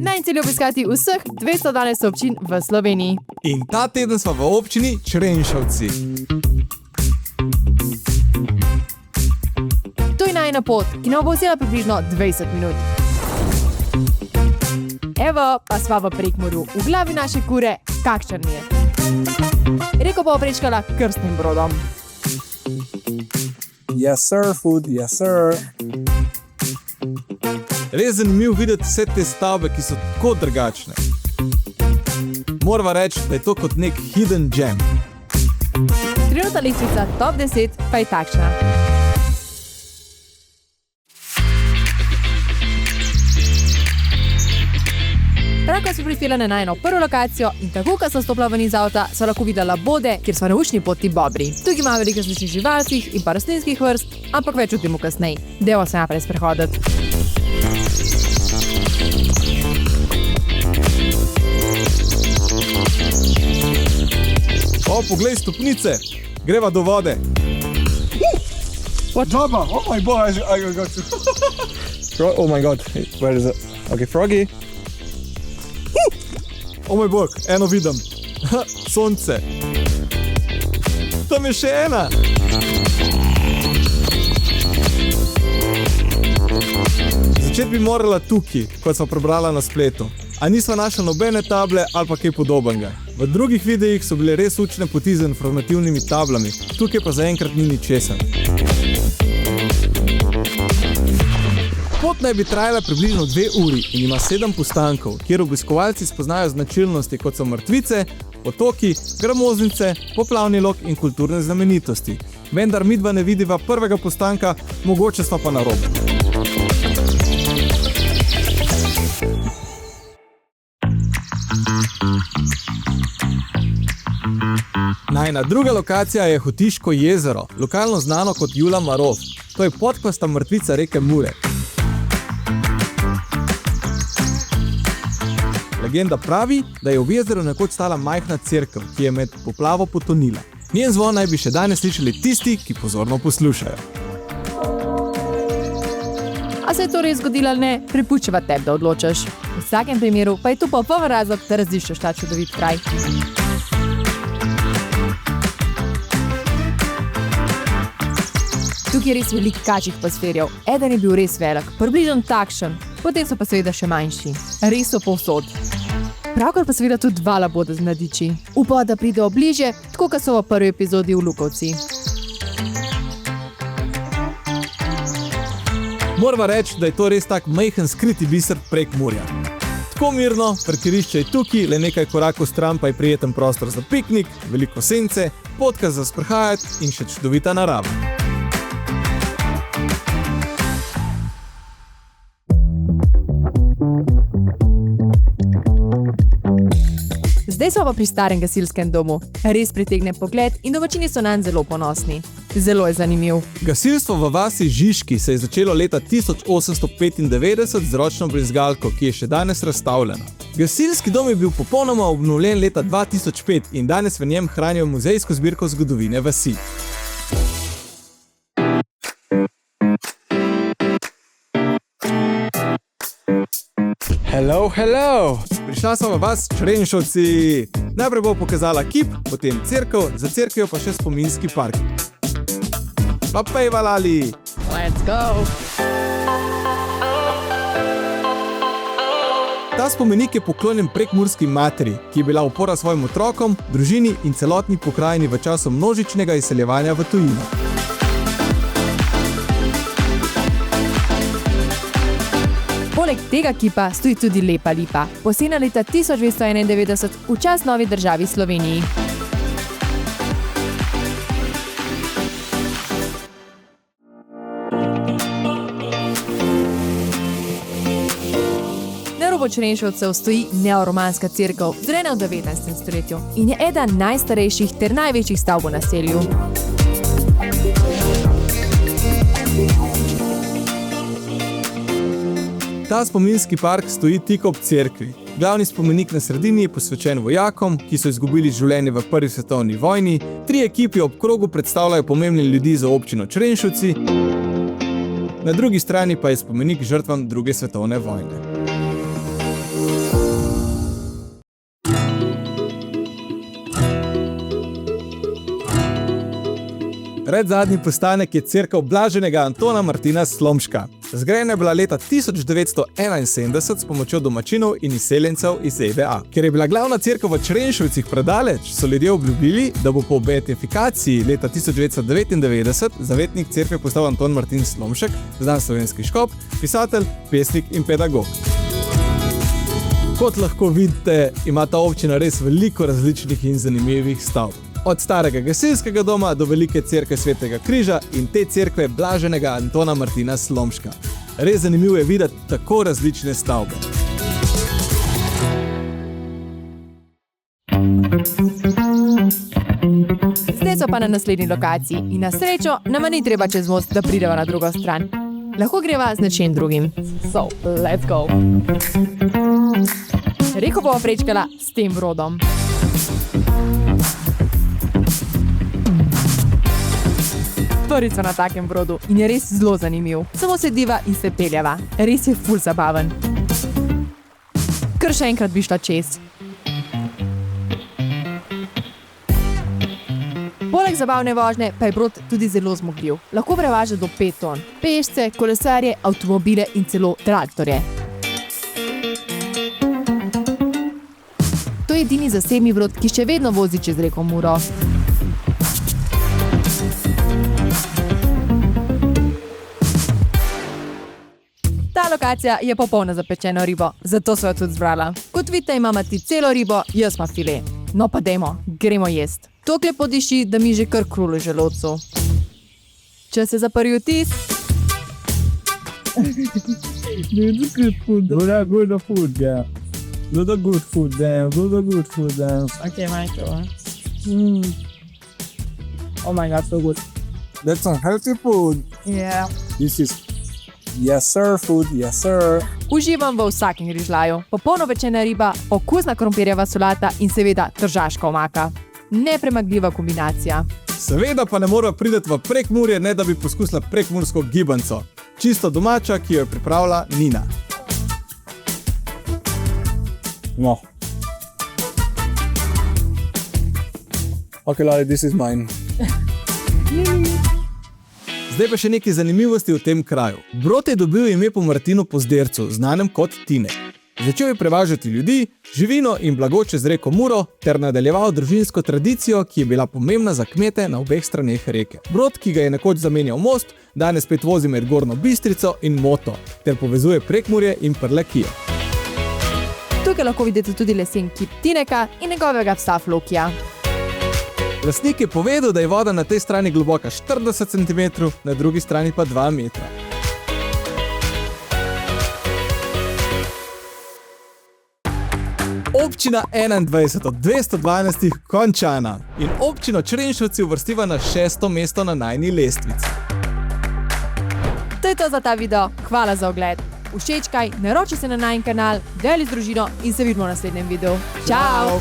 Najin cilj je obiskati vseh 212 občin v Sloveniji. In ta teden smo v občini Črenšovci. To je najina pot, ki nam bo vzela približno 20 minut. Evo, pa sva v Prekmurju, v glavi naše kure, kakšen je. Reko pa oprečkala krstnim brodom. Yes sir, food, yes sir. Res zanimivo videti vse te stavbe, ki so tako drugačne. Morava reči, da je to kot nek hidden gem. Trenutna lestvica top 10 pa je takšna. Pravko so prispela na najino prvo lokacijo in tako, ko so stopila ven iz avta, so lahko videla bode, kjer so na ušni poti bobri. Tukaj ima veliko različnih živalskih in pa rastlinskih vrst, ampak več o tem kasneje. Dejva se naprej sprehoditi. O, poglej stopnice, greva do vode. What? Baba? Oh my boy, I got you. Oh my god, where is it? Okay, Froggy. O moj bog, eno vidim. Sonce. Tam je še ena. Začeti bi morala tukaj, kot smo prebrala na spletu. A nisva našla nobene table ali pa kaj podobnega. V drugih videih so bile res učne poti z informativnimi tablami, tukaj pa zaenkrat ni ničesar. Pot naj bi trajala približno 2 uri in ima 7 postankov, kjer obiskovalci spoznajo značilnosti, kot so mrtvice, potoki, gramoznice, poplavni lok in kulturne znamenitosti. Vendar midva ne vidiva prvega postanka, mogoče sva pa na robu. Najina druga lokacija je Hotiško jezero, lokalno znano kot Jula Marof. To je podkvasta mrtvica reke Mure. Legenda pravi, da je v jezeru nekoč stala majhna cerkev, ki je med poplavo potonila. Njen zvon naj bi še danes slišali tisti, ki pozorno poslušajo. A se je to res zgodilo ali ne, prepuščava tebi, da odločaš. V vsakem primeru pa je to popoln razlog, da raziščeš ta čudovit kraj. Tukaj je res veliko kačjih pastirjev. Eden je bil res velik, približno takšen, potem so pa seveda še manjši. Res so povsod. Pravkar pa seveda tudi 2 laboda z mladiči. Upava, da pridejo bliže, tako kot so v prvi epizodi v Lukovci. Morava reči, da je to res tak majhen skriti biser Prekmurja. Tako mirno, parkirišče je tukaj, le nekaj korakov stran pa je prijeten prostor za piknik, veliko sence, potka za sprehajati in še čudovita narava. Zdaj smo pa pri starem gasilskem domu. Res pritegne pogled in domačini so nanj zelo ponosni. Zelo je zanimiv. Gasilstvo v vasi Žižki se je začelo leta 1895 z ročno brizgalko, ki je še danes razstavljena. Gasilski dom je bil popolnoma obnovljen leta 2005 in danes v njem hranijo muzejsko zbirko zgodovine vasi. Hello, hello. Prišla smo v vas Črenšovci. Najprej bo pokazala kip, potem cerkev, za cerkvijo pa še spominski park. Pa pejva lali! Let's go! Ta spomenik je poklonjen prekmurski materi, ki je bila opora svojim otrokom, družini in celotni pokrajini v času množičnega izseljevanja v tujino. Poleg tega kipa stoji tudi lepa lipa, posejena leta 1291 v čast novi državi Sloveniji. Na robu Črenšovcev stoji neoromanska cerkev, zgrajena v 19. stoletju in je eden najstarejših ter največjih stavb v naselju. Ta spominski park stoji tik ob cerkvi. Glavni spomenik na sredini je posvečen vojakom, ki so izgubili življenje v Prvi svetovni vojni. 3 ekipi ob krogu predstavljajo pomembne ljudi za občino Črenšovci. Na drugi strani pa je spomenik žrtvam Druge svetovne vojne. Predzadnji postanek je cerkev Blaženega Antona Martina Slomška. Zgrajena je bila leta 1971 s pomočjo domačinov in izseljencev iz ZDA. Ker je bila glavna cerkev v Črenšovcih predaleč, so ljudje obljubili, da bo po beatifikaciji leta 1999 zavetnik cerkve postal Anton Martin Slomšek, znan slovenski škop, pisatelj, pesnik in pedagog. Kot lahko vidite, ima ta občina res veliko različnih in zanimivih stavb. Od starega gasilskega doma do velike cerkve Svetega križa in te cerkve Blaženega Antona Martina Slomška. Res zanimivo je videti tako različne stavbe. Zdaj so pa na naslednji lokaciji in na srečo nama ni treba čez most, da prideva na drugo stran. Lahko greva z nečim drugim. So, let's go! Reko bova prečkala s tem brodom. Prvič na takem brodu in je res zelo zanimiv. Samo sediva in se peljeva. Res je ful zabaven. Kar še enkrat bi šla čez. Poleg zabavne vožnje pa je brod tudi zelo zmogljiv. Lahko prevaža do 5 ton. Pešce, kolesarje, avtomobile in celo traktorje. To je edini zasebni brod, ki še vedno vozi čez reko Muro. Ta lokacija je popolna za pečeno ribo, zato so jo tudi zbrala. Kot vidite, ima Mati celo ribo, jaz pa file. No pa dajmo, gremo jest. Tokle podiši, da mi že kar kruli v želodcu. Če se za prvi vtis... It's good food. Good food, yeah. Lot of good food there. Okay, Michael. Oh my god, so good. That's some healthy food. Yeah. This is yes sir food, yes sir. Uživam v vsakem grižljaju. Popolno pečena riba, okusna krompirjeva solata in seveda tržaška omaka. Nepremagljiva kombinacija. Seveda pa ne mora priti v Prekmurje, ne da bi poskusila prekmursko gibanco. Čisto domača, ki jo je pripravila Nina. No. Okay, Lali, this is mine. Zdaj pa še nekaj zanimivosti v tem kraju. Brod je dobil ime po Martinu Pozdercu, znanem kot Tine. Začel je prevažati ljudi, živino in blago čez reko Muro ter nadaljeval družinsko tradicijo, ki je bila pomembna za kmete na obeh straneh reke. Brod, ki ga je nekoč zamenjal most, danes spet vozi med Gornjo Bistrico in Moto ter povezuje Prekmurje in Prlekijo. Tukaj lahko vidite tudi lesen kip Tineka in njegovega psa Flokija. Lastnik je povedal, da je voda na tej strani globoka 40 cm, na drugi strani pa 2 metra. Občina 21 od 212 končana in občino Črenšovci uvrstiva na 6. mesto na najini lestvici. To je to za ta video. Hvala za ogled. Všečkaj, naroči se na najin kanal, deli z družino in se vidimo v naslednjem videu. Čau!